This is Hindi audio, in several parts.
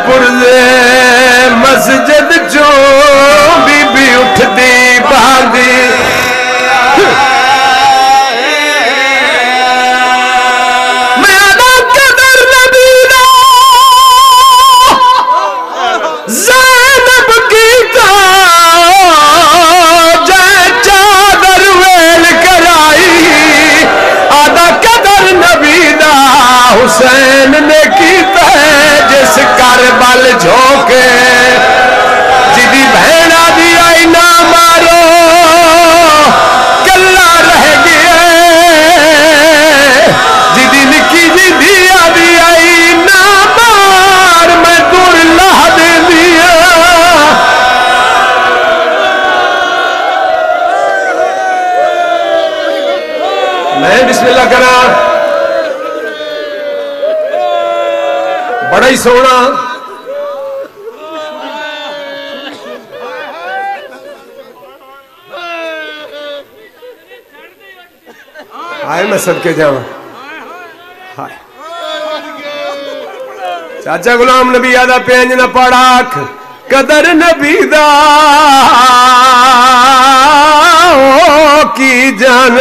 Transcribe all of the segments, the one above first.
पुरजे मस्जिद चो बीबी उठदी भांदी हुसैन ने कीता है जिस करबल झोंके जिदी भैना दी आई ना मारो कल्ला रह गया जिदी निकी जी दिया दी आई ना मार मैं दूर लाह दे दिया। मैं बिस्मिल्लाह करा बड़ा ही सोना आए मैं सबके जावा हाय चाचा गुलाम नबी आदा पेंज न पड़ाख कदर नबी दा की जान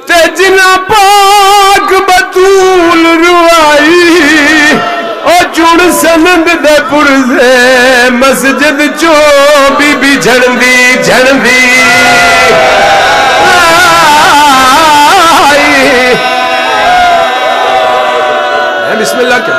ते जिना पाक बतूल रुआई ओ चुन सनंद दे पुरजे मस्जिद चो बीबी झड़दी झड़दी बिस्मिल्लाह क्या